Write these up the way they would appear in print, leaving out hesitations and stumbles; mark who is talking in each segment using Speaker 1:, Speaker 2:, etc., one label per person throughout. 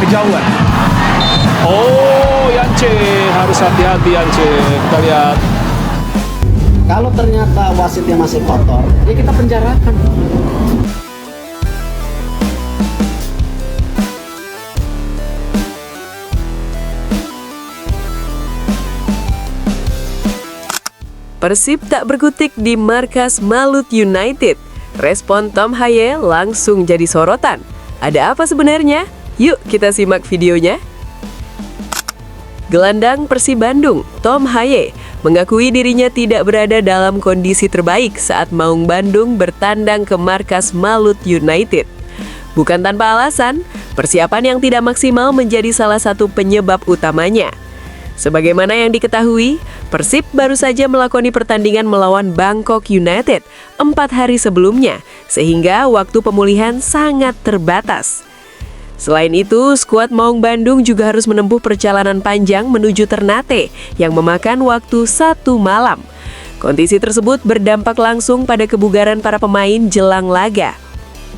Speaker 1: kejauhan. Oh, Yance harus hati-hati Yance. Kita lihat.
Speaker 2: Kalau ternyata wasitnya masih kotor, ya kita penjarakan.
Speaker 3: Persib tak berkutik di markas Malut United. Respon Tom Haye langsung jadi sorotan. Ada apa sebenarnya? Yuk kita simak videonya. Gelandang Persib Bandung, Tom Haye, mengakui dirinya tidak berada dalam kondisi terbaik saat Maung Bandung bertandang ke markas Malut United. Bukan tanpa alasan, persiapan yang tidak maksimal menjadi salah satu penyebab utamanya. Sebagaimana yang diketahui, Persib baru saja melakoni pertandingan melawan Bangkok United 4 hari sebelumnya, sehingga waktu pemulihan sangat terbatas. Selain itu, skuad Maung Bandung juga harus menempuh perjalanan panjang menuju Ternate yang memakan waktu 1 malam. Kondisi tersebut berdampak langsung pada kebugaran para pemain jelang laga.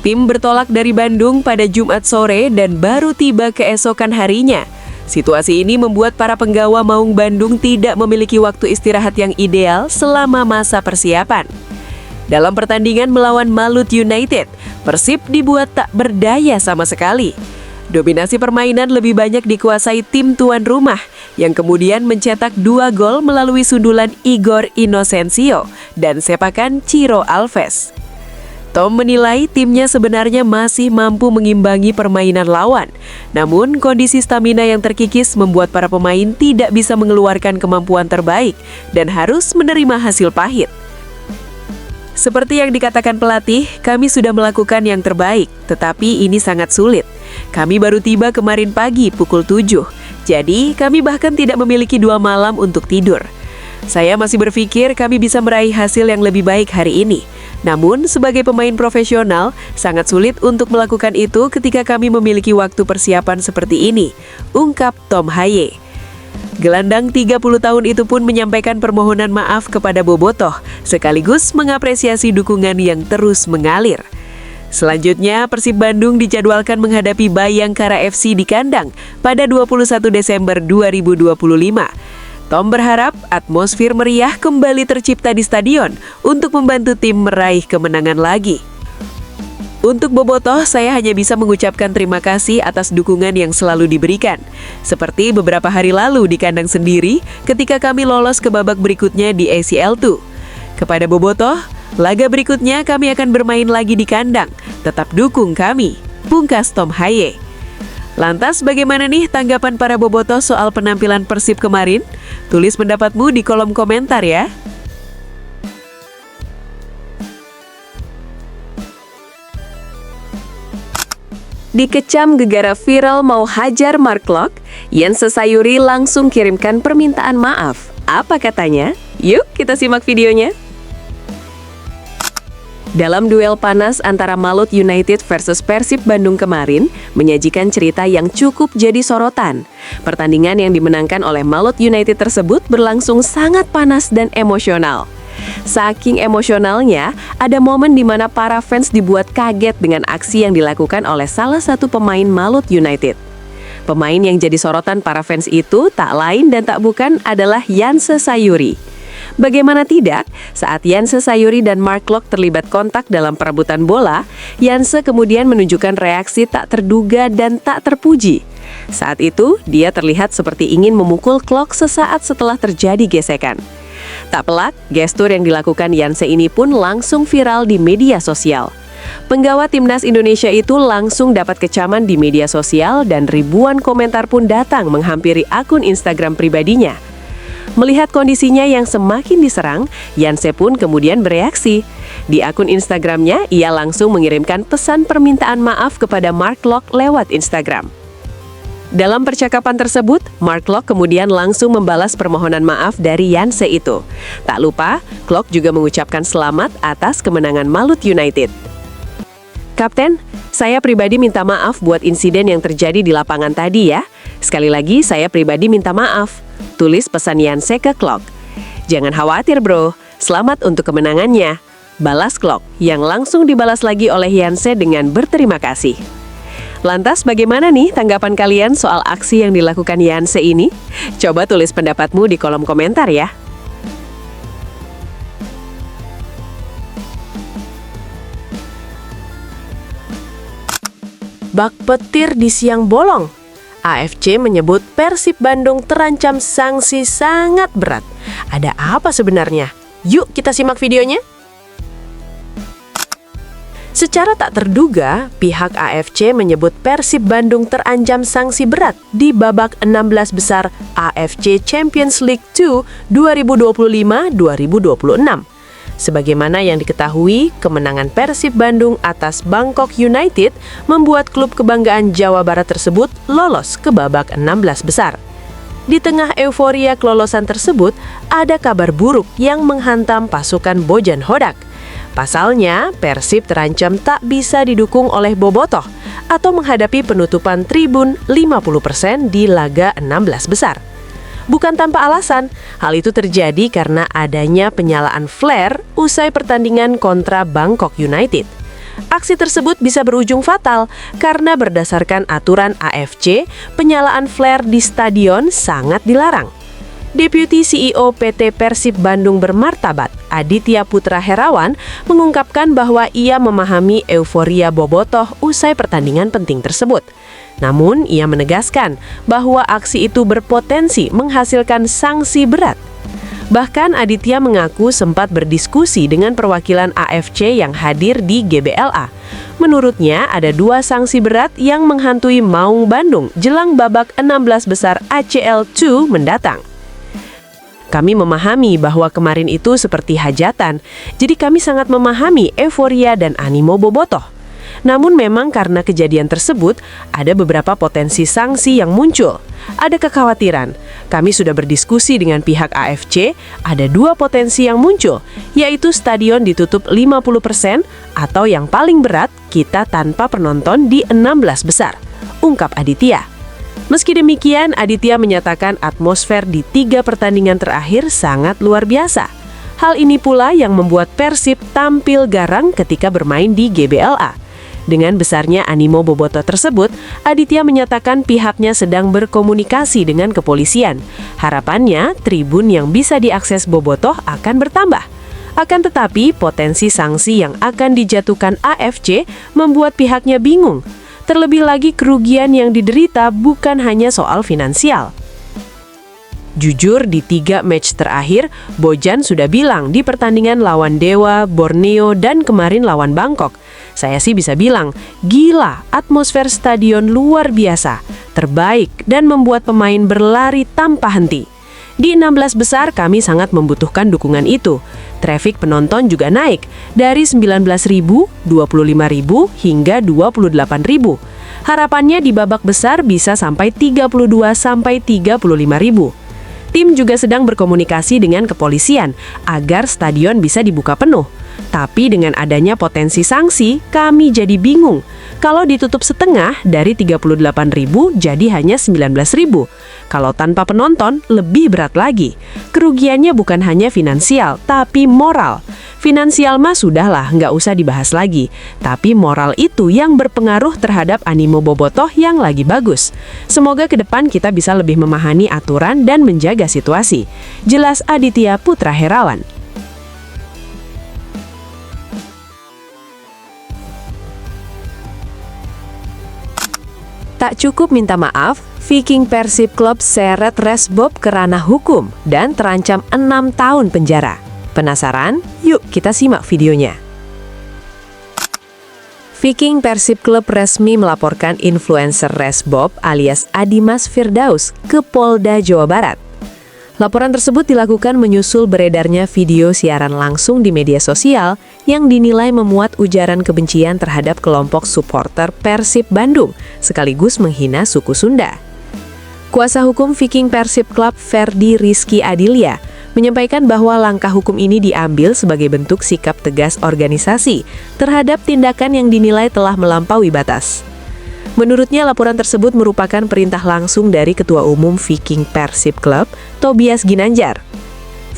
Speaker 3: Tim bertolak dari Bandung pada Jumat sore dan baru tiba keesokan harinya. Situasi ini membuat para penggawa Maung Bandung tidak memiliki waktu istirahat yang ideal selama masa persiapan. Dalam pertandingan melawan Malut United, Persib dibuat tak berdaya sama sekali. Dominasi permainan lebih banyak dikuasai tim tuan rumah, yang kemudian mencetak 2 gol melalui sundulan Igor Inocencio dan sepakan Ciro Alves. Tom menilai timnya sebenarnya masih mampu mengimbangi permainan lawan, namun kondisi stamina yang terkikis membuat para pemain tidak bisa mengeluarkan kemampuan terbaik dan harus menerima hasil pahit. Seperti yang dikatakan pelatih, kami sudah melakukan yang terbaik, tetapi ini sangat sulit. Kami baru tiba kemarin pagi pukul 7, jadi kami bahkan tidak memiliki 2 malam untuk tidur. Saya masih berpikir kami bisa meraih hasil yang lebih baik hari ini. Namun, sebagai pemain profesional, sangat sulit untuk melakukan itu ketika kami memiliki waktu persiapan seperti ini, ungkap Tom Haye. Gelandang 30 tahun itu pun menyampaikan permohonan maaf kepada Bobotoh, sekaligus mengapresiasi dukungan yang terus mengalir. Selanjutnya, Persib Bandung dijadwalkan menghadapi Bayangkara FC di kandang pada 21 Desember 2025. Tom berharap atmosfer meriah kembali tercipta di stadion untuk membantu tim meraih kemenangan lagi. Untuk Bobotoh, saya hanya bisa mengucapkan terima kasih atas dukungan yang selalu diberikan. Seperti beberapa hari lalu di kandang sendiri ketika kami lolos ke babak berikutnya di ACL2. Kepada Bobotoh, laga berikutnya kami akan bermain lagi di kandang. Tetap dukung kami, pungkas Tom Haye. Lantas bagaimana nih tanggapan para Bobotoh soal penampilan Persib kemarin? Tulis pendapatmu di kolom komentar ya. Dikecam gegara viral mau hajar Mark Klok, Yense Sayuri langsung kirimkan permintaan maaf. Apa katanya? Yuk kita simak videonya. Dalam duel panas antara Malut United versus Persib Bandung kemarin, menyajikan cerita yang cukup jadi sorotan. Pertandingan yang dimenangkan oleh Malut United tersebut berlangsung sangat panas dan emosional. Saking emosionalnya, ada momen di mana para fans dibuat kaget dengan aksi yang dilakukan oleh salah satu pemain Malut United. Pemain yang jadi sorotan para fans itu tak lain dan tak bukan adalah Yense Sayuri. Bagaimana tidak, saat Yense Sayuri dan Mark Klok terlibat kontak dalam perebutan bola, Yense kemudian menunjukkan reaksi tak terduga dan tak terpuji. Saat itu, dia terlihat seperti ingin memukul Klok sesaat setelah terjadi gesekan. Tak pelak, gestur yang dilakukan Yense ini pun langsung viral di media sosial. Penggawa Timnas Indonesia itu langsung dapat kecaman di media sosial dan ribuan komentar pun datang menghampiri akun Instagram pribadinya. Melihat kondisinya yang semakin diserang, Yense pun kemudian bereaksi. Di akun Instagramnya, ia langsung mengirimkan pesan permintaan maaf kepada Mark Klok lewat Instagram. Dalam percakapan tersebut, Mark Klok kemudian langsung membalas permohonan maaf dari Yense itu. Tak lupa, Klok juga mengucapkan selamat atas kemenangan Malut United. Kapten, saya pribadi minta maaf buat insiden yang terjadi di lapangan tadi ya. Sekali lagi, saya pribadi minta maaf. Tulis pesan Yense ke Klok. Jangan khawatir bro, selamat untuk kemenangannya. Balas Klok, yang langsung dibalas lagi oleh Yense dengan berterima kasih. Lantas bagaimana nih tanggapan kalian soal aksi yang dilakukan Janse ini? Coba tulis pendapatmu di kolom komentar ya. Bak petir di siang bolong. AFC menyebut Persib Bandung terancam sanksi sangat berat. Ada apa sebenarnya? Yuk kita simak videonya. Secara tak terduga, pihak AFC menyebut Persib Bandung terancam sanksi berat di babak 16 besar AFC Champions League 2 2025-2026. Sebagaimana yang diketahui, kemenangan Persib Bandung atas Bangkok United membuat klub kebanggaan Jawa Barat tersebut lolos ke babak 16 besar. Di tengah euforia kelolosan tersebut, ada kabar buruk yang menghantam pasukan Bojan Hodak. Pasalnya, Persib terancam tak bisa didukung oleh Bobotoh atau menghadapi penutupan tribun 50% di laga 16 besar. Bukan tanpa alasan, hal itu terjadi karena adanya penyalaan flare usai pertandingan kontra Bangkok United. Aksi tersebut bisa berujung fatal karena berdasarkan aturan AFC, penyalaan flare di stadion sangat dilarang. Deputi CEO PT Persib Bandung bermartabat, Aditya Putra Herawan, mengungkapkan bahwa ia memahami euforia Bobotoh usai pertandingan penting tersebut. Namun, ia menegaskan bahwa aksi itu berpotensi menghasilkan sanksi berat. Bahkan Aditya mengaku sempat berdiskusi dengan perwakilan AFC yang hadir di GBLA. Menurutnya, ada 2 sanksi berat yang menghantui Maung Bandung jelang babak 16 besar ACL 2 mendatang. Kami memahami bahwa kemarin itu seperti hajatan, jadi kami sangat memahami euforia dan animo Bobotoh. Namun memang karena kejadian tersebut, ada beberapa potensi sanksi yang muncul. Ada kekhawatiran. Kami sudah berdiskusi dengan pihak AFC, ada 2 potensi yang muncul, yaitu stadion ditutup 50% atau yang paling berat, kita tanpa penonton di 16 besar, ungkap Aditya. Meski demikian, Aditya menyatakan atmosfer di 3 pertandingan terakhir sangat luar biasa. Hal ini pula yang membuat Persib tampil garang ketika bermain di GBLA. Dengan besarnya animo Bobotoh tersebut, Aditya menyatakan pihaknya sedang berkomunikasi dengan kepolisian. Harapannya, tribun yang bisa diakses Bobotoh akan bertambah. Akan tetapi, potensi sanksi yang akan dijatuhkan AFC membuat pihaknya bingung. Terlebih lagi kerugian yang diderita bukan hanya soal finansial. Jujur, di 3 match terakhir, Bojan sudah bilang di pertandingan lawan Dewa, Borneo, dan kemarin lawan Bangkok. Saya sih bisa bilang, gila, atmosfer stadion luar biasa, terbaik, dan membuat pemain berlari tanpa henti. Di 16 besar kami sangat membutuhkan dukungan itu. Traffic penonton juga naik, dari 19.000, 25.000, hingga 28.000. Harapannya di babak besar bisa sampai 32-35.000. Tim juga sedang berkomunikasi dengan kepolisian agar stadion bisa dibuka penuh. Tapi dengan adanya potensi sanksi, kami jadi bingung. Kalau ditutup setengah, dari 38.000 jadi hanya 19.000. Kalau tanpa penonton, lebih berat lagi. Kerugiannya bukan hanya finansial, tapi moral. Finansial mah sudahlah, nggak usah dibahas lagi. Tapi moral itu yang berpengaruh terhadap animo Bobotoh yang lagi bagus. Semoga ke depan kita bisa lebih memahami aturan dan menjaga situasi. Jelas Aditya Putra Herawan. Tak cukup minta maaf, Viking Persib Club seret Resbob ke ranah hukum dan terancam 6 tahun penjara. Penasaran? Yuk kita simak videonya. Viking Persib Club resmi melaporkan influencer Resbob alias Adimas Firdaus ke Polda Jawa Barat. Laporan tersebut dilakukan menyusul beredarnya video siaran langsung di media sosial yang dinilai memuat ujaran kebencian terhadap kelompok supporter Persib Bandung, sekaligus menghina suku Sunda. Kuasa hukum Viking Persib Club Ferdi Rizky Adilia menyampaikan bahwa langkah hukum ini diambil sebagai bentuk sikap tegas organisasi terhadap tindakan yang dinilai telah melampaui batas. Menurutnya, laporan tersebut merupakan perintah langsung dari Ketua Umum Viking Persib Club, Tobias Ginanjar.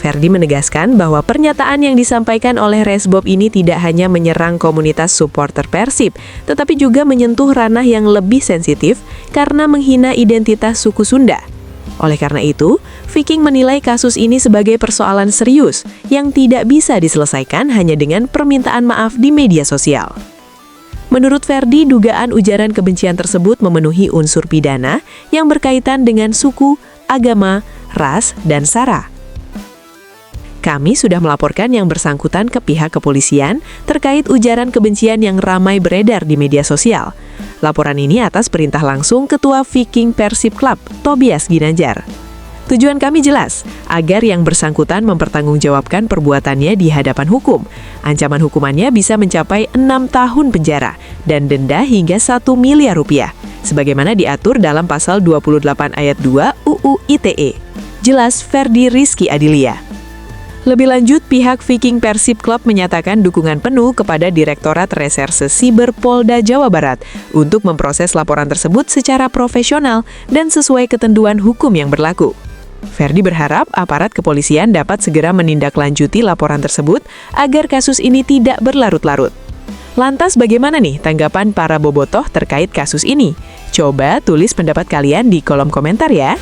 Speaker 3: Ferdi menegaskan bahwa pernyataan yang disampaikan oleh Resbob ini tidak hanya menyerang komunitas supporter Persib, tetapi juga menyentuh ranah yang lebih sensitif karena menghina identitas suku Sunda. Oleh karena itu, Viking menilai kasus ini sebagai persoalan serius yang tidak bisa diselesaikan hanya dengan permintaan maaf di media sosial. Menurut Ferdi, dugaan ujaran kebencian tersebut memenuhi unsur pidana yang berkaitan dengan suku, agama, ras, dan sara. Kami sudah melaporkan yang bersangkutan ke pihak kepolisian terkait ujaran kebencian yang ramai beredar di media sosial. Laporan ini atas perintah langsung Ketua Viking Persib Club, Tobias Ginanjar. Tujuan kami jelas, agar yang bersangkutan mempertanggungjawabkan perbuatannya di hadapan hukum. Ancaman hukumannya bisa mencapai 6 tahun penjara dan denda hingga 1 miliar rupiah, sebagaimana diatur dalam pasal 28 ayat 2 UU ITE. Jelas Ferdi Rizky Adilia. Lebih lanjut, pihak Viking Persib Club menyatakan dukungan penuh kepada Direktorat Reserse Siber Polda Jawa Barat untuk memproses laporan tersebut secara profesional dan sesuai ketentuan hukum yang berlaku. Ferdi berharap aparat kepolisian dapat segera menindaklanjuti laporan tersebut agar kasus ini tidak berlarut-larut. Lantas bagaimana nih tanggapan para bobotoh terkait kasus ini? Coba tulis pendapat kalian di kolom komentar ya.